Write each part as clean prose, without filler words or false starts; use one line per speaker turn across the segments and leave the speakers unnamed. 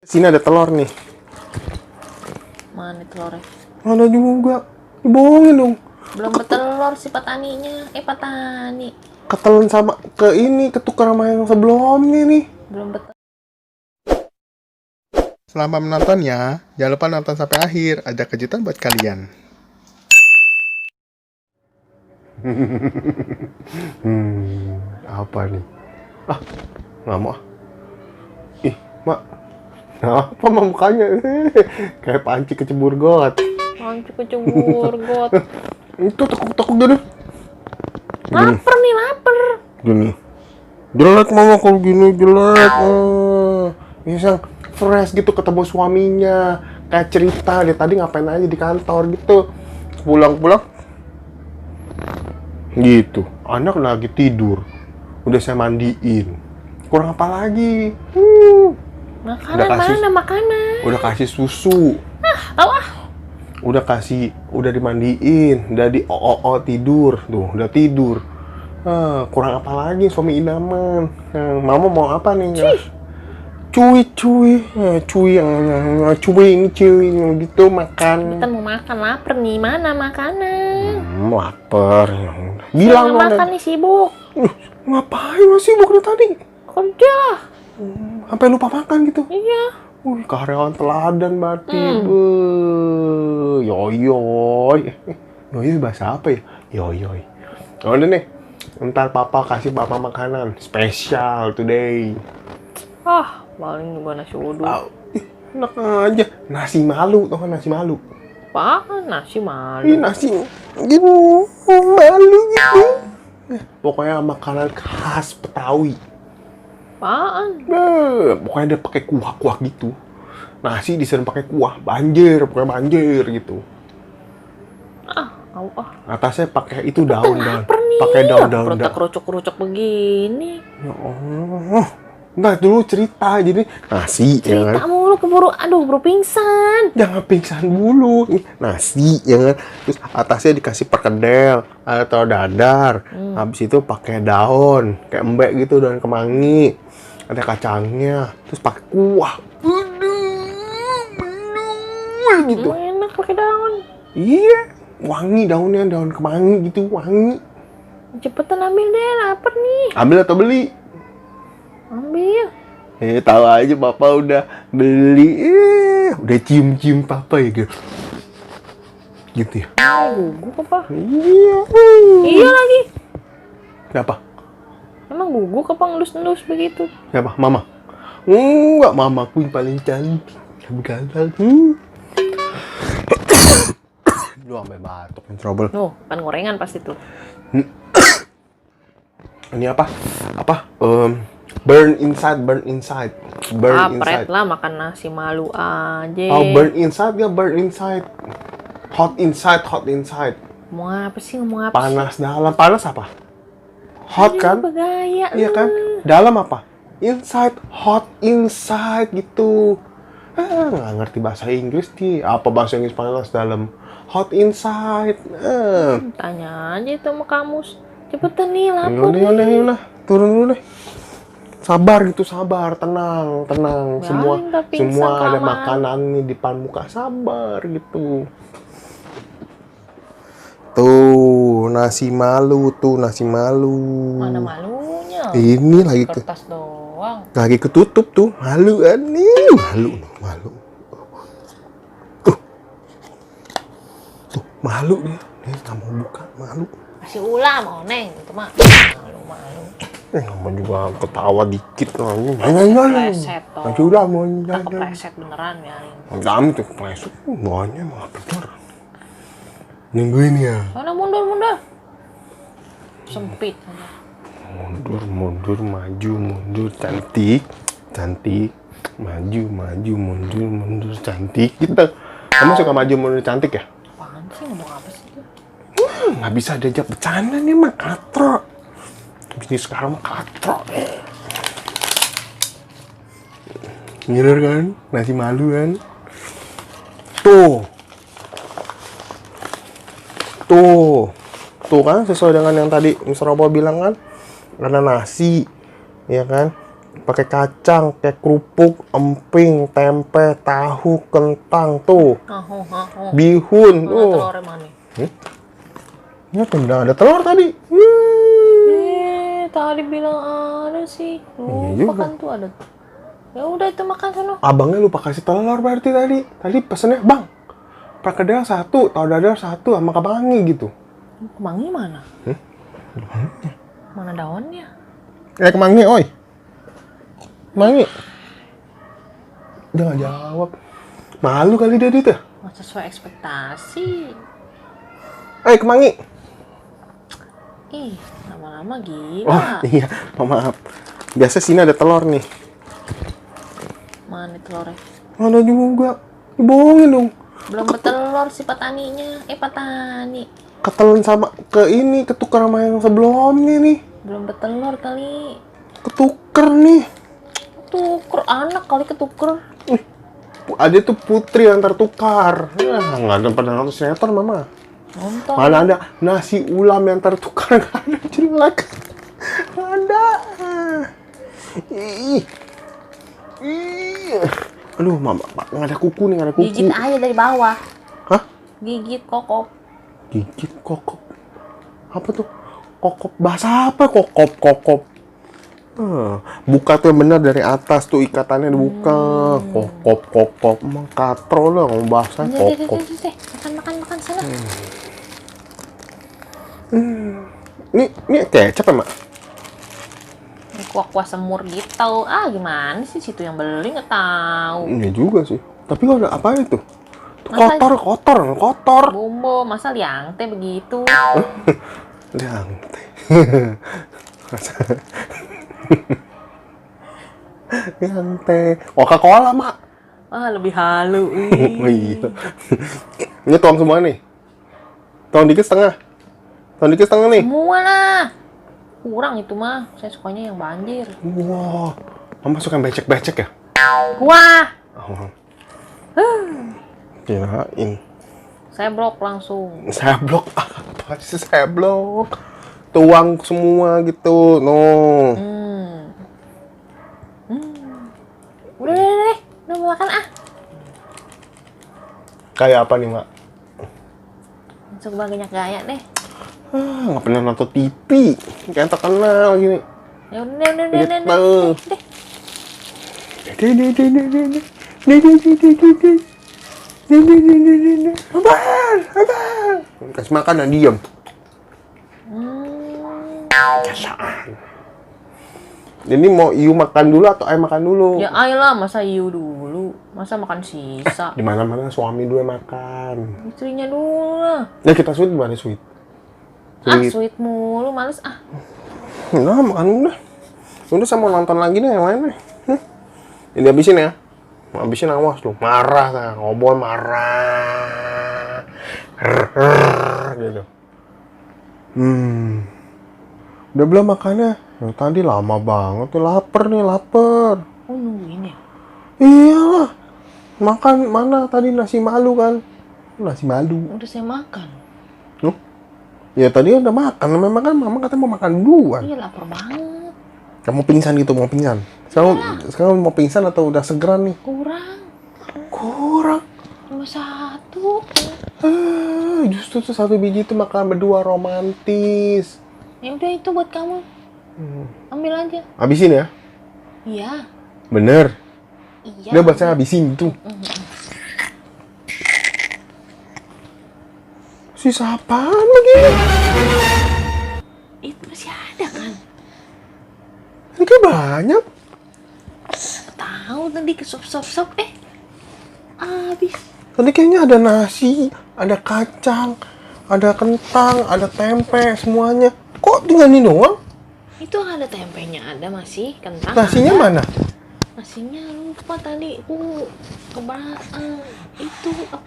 Sini ada telur nih.
Mana telurnya?
Ada juga. Bohongin dong.
Belum bertelur si petaninya. Petani.
Ketelan sama ketukar sama yang sebelumnya nih.
Belum bertelur.
Selamat menonton ya. Jangan lupa nonton sampai akhir. Ada kejutan buat kalian. Apa nih? Nggak mau. Ih, Mak. Apa mukanya? Kayak panci kecebur got.
Panci kecebur got.
Itu tekuk-tekuk dulu.
Laper nih, laper.
Gini. Jelek mama kalau gini, jelek. Misal fresh gitu ketemu suaminya. Kayak cerita, dia tadi ngapain aja di kantor gitu. Pulang-pulang gitu. Anak lagi tidur. Udah saya mandiin. Kurang apa lagi?
Makanan mana makanan?
Udah kasih susu. Udah dimandiin, udah di tidur, tuh udah tidur. Kurang apa lagi suami idaman. Mama mau apa nih? Cuy gitu makan.
Kita mau makan, lapar nih. Mana makanan?
Lapar. Bilang dong.
Makan nih, sibuk.
Ngapain masih sibuk dari tadi?
Kerja.
Sampai lupa makan gitu.
Iya.
Karyawan teladan berarti. Yoyoy. Yoyoy bahasa apa ya? Yoyoy. Udah nih. Ntar papa kasih papa makanan spesial today.
Paling juga nasi uduk.
Enak aja. Nasi malu, tau kan nasi malu?
Apaan nasi malu?
Nasi gitu, malu gitu. Pokoknya makanan khas Betawi.
Apaan?
Pokoknya dia pakai kuah-kuah gitu. Nasi disini pakai kuah, banjir, pokoknya banjir gitu. Atasnya pakai itu daun-daun. Pakai daun-daun.
Perut kerucuk-kerucuk begini.
Ya Allah. Ntar dulu cerita, jadi nasi
cerita
ya kan?
Mulu keburu pingsan.
Jangan pingsan dulu. Nasi ya kan? Terus atasnya dikasih perkedel atau dadar. Habis itu pakai daun kayak embek gitu, daun kemangi. Ada kacangnya, terus pakai kuah. Gitu.
Enak pakai daun.
Iya, wangi daunnya, daun kemangi gitu, wangi.
Cepetan ambil deh, lapar nih.
Ambil atau beli?
Ambil.
Tahu aja papa udah beli. Udah cium-cium papa ya gitu. Gitu ya.
Guguk apa?
Iya.
Iya lagi.
Siapa?
Emang guguk apa ngelus-ngelus begitu?
Siapa? Mama? Enggak, mamaku yang paling cantik. Gagal. Lu sampai batuk, trouble.
Kan gorengan pasti tuh.
Ini apa? Burn inside.
Pret lah makan nasi malu aja.
Burn inside ya, burn inside. Hot inside.
Ngomong apa sih?
Panas dalam. Panas apa? Hot kan?
Bergaya.
Iya kan? Dalam apa? Inside, hot inside gitu. Nggak ngerti bahasa Inggris nih. Apa bahasa Inggris panas dalam? Hot inside.
Tanya aja itu sama kamus. Cepetan nih, lapar nih.
Yaudah. Turun dulu deh. Sabar, tenang. Semua ada makanan nih di depan muka, sabar gitu. Tuh, nasi malu.
Mana malunya?
Ini lagi
kertas doang.
Lagi ketutup tuh, malu kan nih, malu. Tuh, malu nih. Nih, nggak mau buka, malu.
Masih ulah mau neng, itu mah malu.
Nggak juga ketawa dikit lagi. Kepleset
toh.
Masih udah mau
kepleset beneran ya.
Kami tuh kepleset, bawahnya malah bener. Nungguin ya.
Mana mundur. Sempit.
Mundur, maju, cantik. Maju, mundur, cantik. Kamu suka maju, mundur, cantik ya?
Apaan sih, ngomong apa sih itu?
Nggak bisa diajak bercanda nih mah, katro. Bisnis sekarang mah katro. Ngiler kan? Nasi malu kan? Tuh kan sesuai dengan yang tadi Mr. Robo bilang kan, karena nasi ya kan, Pakai kacang, kayak kerupuk, emping, tempe, tahu, kentang tuh. Bihun
Mana
tuh.
telurnya mana?
Ya udah ada telur tadi.
Tadi bilang ada sih.
Iya
Lupa
juga.
kan tuh ada. Ya udah itu makan sono.
Abangnya lupa kasih telur berarti tadi. Tadi pesennya, "Bang, perkedel 1, tahu dadar 1 sama kemangi," gitu.
Kemangi mana? Mana daunnya?
Kemangi, oi. Kemangi. Dia nggak jawab. Malu kali dia tuh.
Nggak sesuai ekspektasi.
Kemangi.
Ih, lama-lama gila.
Oh iya, maaf. Biasa sini ada telur nih.
Mana telurnya?
Ada juga. Dibohongin dong.
Belum bertelur si petaninya. Petani.
Ketelan sama ketukar sama yang sebelumnya nih.
Belum bertelur kali.
Ketuker nih.
Tuker anak kali ketuker.
Ada tuh putri yang tertukar. Nggak ada pada nonton sinetron, Mama.
Nonton.
Mana ada nasi ulam yang tertukar, nggak ada, jelek. Nggak ada. Ih. Aduh, Mama, nggak ada kuku nih, nggak ada kuku.
Gigit aja dari bawah.
Hah?
Gigit kokop.
Gigit kokop. Apa tuh? Kokop. Bahasa apa? Kokop. Buka tuh yang benar dari atas tuh, ikatannya dibuka. Kokop. Emang katro lah ngomong bahasa kokop.
Makan sana.
Ini kecap ya, Mak?
Ini kuah semur gitu. Gimana sih situ yang beli nggak tahu.
Iya juga sih. Tapi kok ada apa itu? Tuh
Masa-
kotor.
Bumbu, masa liang teh begitu.
Liang teh. Liang teh. Coca-Cola, Mak.
Lebih halu.
Oh iya. Ini tuang semua nih. Tuang dikit setengah nih.
Semua lah. Kurang itu mah. Saya sukanya yang banjir.
Wow. Mama suka yang becek-becek ya?
Wah.
Oh. Kirain.
Saya blok langsung.
Saya blok apa sih saya blok? Tuang semua gitu. No.
Udah deh. Udah mau makan
Kayak apa nih, Mak?
Masuk banyak gaya deh.
Nggak pernah nonton TV. Kayak terkenal gini.
Ya udah.
Abang. Kasih makan dan diam. Kebiasaan. Ini mau Iu makan dulu atau Ai makan dulu?
Ya ayolah, masa Iu dulu. Masa makan sisa.
Di mana-mana suami dulu yang makan.
Istrinya dulu lah.
Ya kita sweet gimana sweet?
Sweet mulu, males
Udah, makan udah. Udah saya mau nonton lagi nih yang lain nih. Ini habisin ya. Habisin awas lu. Marah kan. Ngobon marah. Gitu. Udah belum makannya? Tadi lama banget tuh. Lapar.
Oh, nungguin ya?
Iyalah. Makan mana tadi nasi malu kan? Nasi malu.
Udah saya makan.
Loh? Ya tadi udah makan. Memang kan mama katanya mau makan duluan.
Iya, lapar banget.
Kamu pingsan gitu, mau pingsan? Sekarang mau pingsan atau udah segeran nih? Kurang.
Cuma satu.
Justru tuh 1 biji itu makan berdua romantis.
Ya udah itu buat kamu. Ambil aja.
Habisin ya?
Iya.
Bener.
Iya.
Udah buat saya habisin tuh. Sisa apaan lagi?
Itu masih ada kan?
Ini kayak banyak.
Tahu tadi ke sop. Habis.
Tadi kayaknya ada nasi, ada kacang, ada kentang, ada tempe, semuanya. Kok tinggal ini doang?
Itu ada tempenya, ada masih kentang.
Nasinya
ada.
mana?
Nasinya lupa tadi. Keberaan. Itu apa?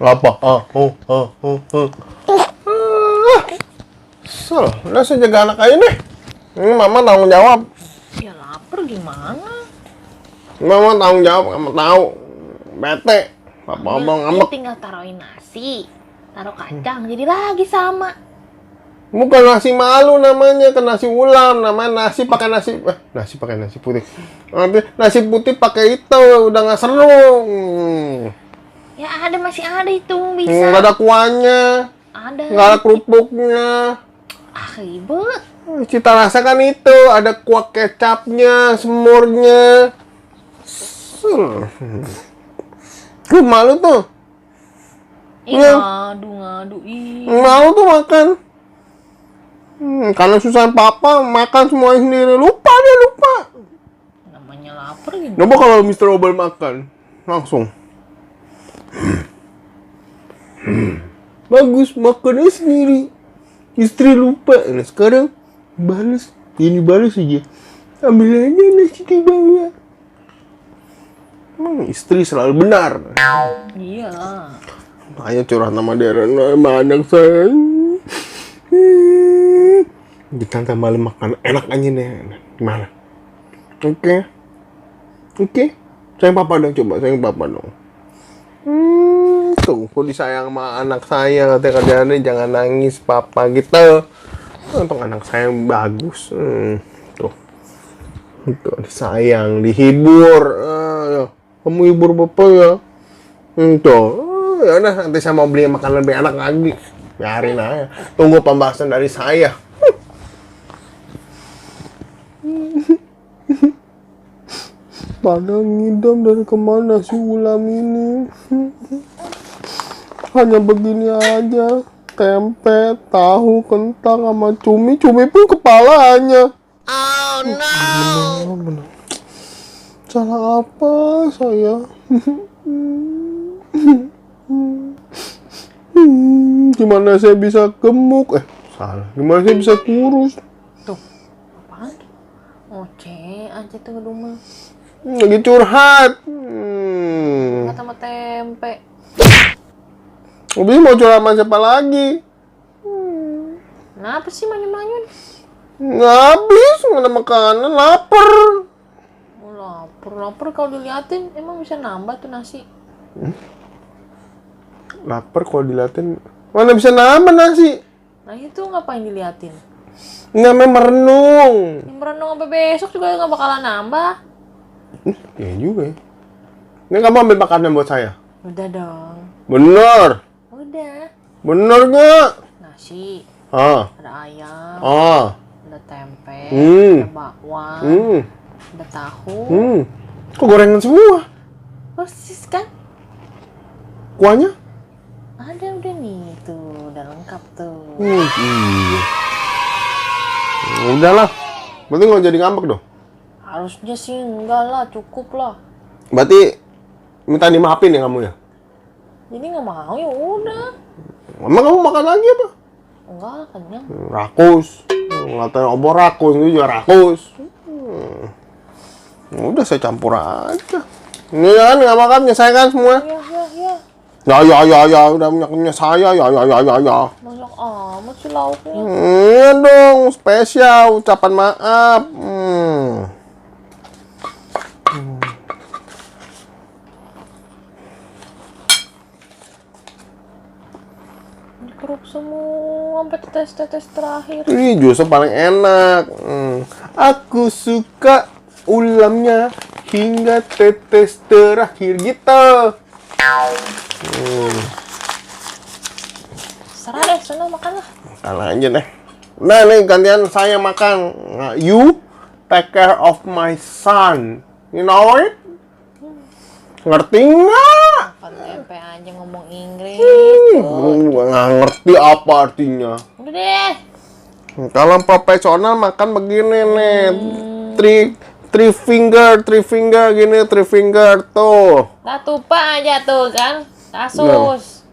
Apa? Udah saya jaga anak aja nih. Ini mama tanggung jawab.
Ya lapar gimana?
Mama tanggung jawab, kamu tahu. Bete. Papa abang
Ya,
ngambek.
tinggal taruhin nasi, taruh kacang, jadi lagi sama.
Bukan nasi malu namanya, kan nasi ulam. Namanya nasi pakai nasi, nasi pakai nasi putih. Nanti nasi putih pakai itu udah nggak seru.
Ya ada, masih ada itu bisa.
Nggak ada kuahnya,
Ada.
nggak ada kerupuknya.
Ah, ribet.
Cita rasa kan itu ada kuah kecapnya, semurnya. Lu malu tuh.
Ih,
Iya.
ngadu. Ih.
Malu tuh makan. Karena susah papa makan semuanya sendiri. Lupa.
Namanya lapar gitu.
Coba kalau Mr. Obel makan langsung. Bagus makannya sendiri. Istri lupa. Nah sekarang balas. Ini balas aja. Ambil aja nasi di bawah. Istri selalu benar.
Iya.
Ayo curhat sama Darren sama anak saya. Kita ntar malam makan enak aja nih. Gimana? Oke. Sayang papa dong, coba sayang papa dong. Tuh, kok disayang sama anak saya. Katanya kerjaannya jangan nangis papa gitu. Untuk anak saya yang bagus. Tuh, disayang, dihibur. Kamu hibur bapak ya. Tuh, ya udah nanti saya mau beli makanan lebih enak lagi. Biarin aja. Tunggu pembahasan dari saya. Pada ngidam dari kemana si ulam ini? Hanya begini aja. Tempe, tahu, kentang, sama cumi. Cumi pun kepalanya. Oh no! Bener. Salah apa saya? Gimana saya bisa gemuk? Salah. Gimana saya bisa kurus?
Tuh. Apaan tuh? Oce aja tuh rumah.
Lagi curhat.
Kata sama tempe.
Habis mau curhat sama siapa lagi?
Kenapa sih manyun-manyun?
Nggak habis, nggak ada makanan, lapar.
Oh, lapar kalau diliatin emang bisa nambah tuh nasi.
Lapar kalau diliatin, mana bisa nambah nasi?
Nah itu ngapain diliatin?
Namanya merenung.
Yang merenung sampai besok juga nggak bakalan nambah.
Iya juga ya. Ini kamu ambil makanan buat saya?
Udah dong.
Bener.
Udah.
Bener nggak?
Nasi. Ada ayam. Ada tempe. Ada bakwan. Ada tahu.
Kok gorengan semua?
Persis kan?
Kuahnya?
Ada udah nih tuh, udah lengkap tuh.
Iya. Udahlah. Berarti nggak jadi ngambek dong?
Harusnya sih enggak lah, cukup lah.
Berarti minta dimaafin ya kamu ya?
Jadi nggak mau ya udah.
Emang kamu makan lagi apa?
Enggak lah, kenyang.
Rakus. Ngatain obor rakus, itu juga rakus. Udah saya campur aja. Ini kan nggak makan, nyelesaikan semua. Ya. Udah punya saya. Ya.
Banyak amat sih lauknya.
Iya dong, spesial ucapan maaf.
Dikeruk semua sampai tetes-tetes terakhir.
Ini justru paling enak. Aku suka ulamnya hingga tetes terakhir gitu.
Serah deh, sana makan lah.
Makan aja deh. Nah nih gantian saya makan. You take care of my son. You know it? Ngerti nggak?
Makan tempe aja ngomong Inggris.
Nggak ngerti apa artinya.
Udah deh.
Kalau profesional makan begini nih. Three finger gini, three finger tuh.
Nah tupa aja tuh kan. Kasus.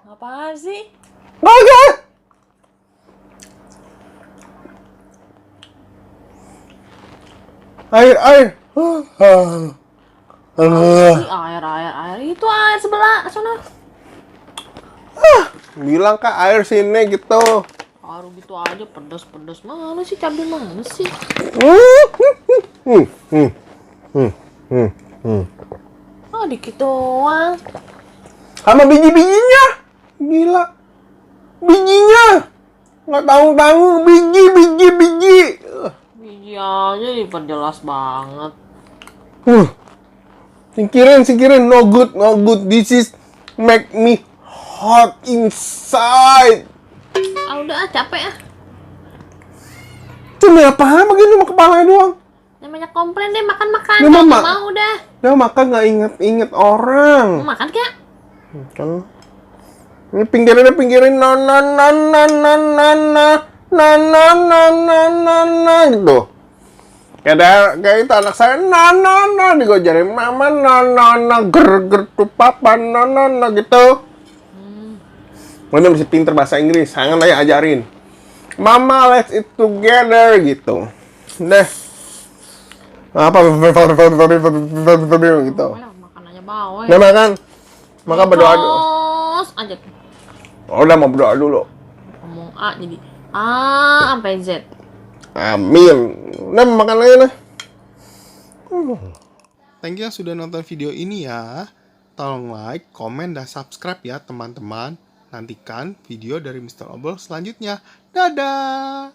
Apaan sih?
Air.
Ih, air. Itu air sebelah sana.
Bilang Kak air sini gitu.
Aduh gitu aja pedas. Mana sih cabai mana sih?
Hmm, hmm, hmm, hmm, hmm.
Oh, dikit doang.
Sama biji-bijinya. Gila. Bijinya. Nggak tahu-tahu biji.
Biji aja diperjelas banget.
Singkirin. No good. This is make me hot inside.
Ah, udah capek ah.
Cuma apa? Begini mau kepalanya doang.
Namanya komplain deh, makan-makan.
Ya,
Nggak
Mama.
mau udah.
Dia makan nggak inget orang.
Mau makan kak?
Kan. Ini pinggirin. Na gitu. Kayak itu anak saya digojarin mama ger tuh papa gitu. Mana masih pinter bahasa Inggris, jangan lah ya ajarin. Mama let's eat together gitu. Deh. Apa gitu.
Makan aja bawah.
Nah makan. Maka berdoa dulu.
Terus aja.
Udah mau berdoa dulu.
Ngomong A jadi A sampai Z.
Amin. Udah makan aja lah. Thank you yang sudah nonton video ini ya. Tolong like, komen, dan subscribe ya teman-teman. Nantikan video dari Mr. Obel selanjutnya. Dadah!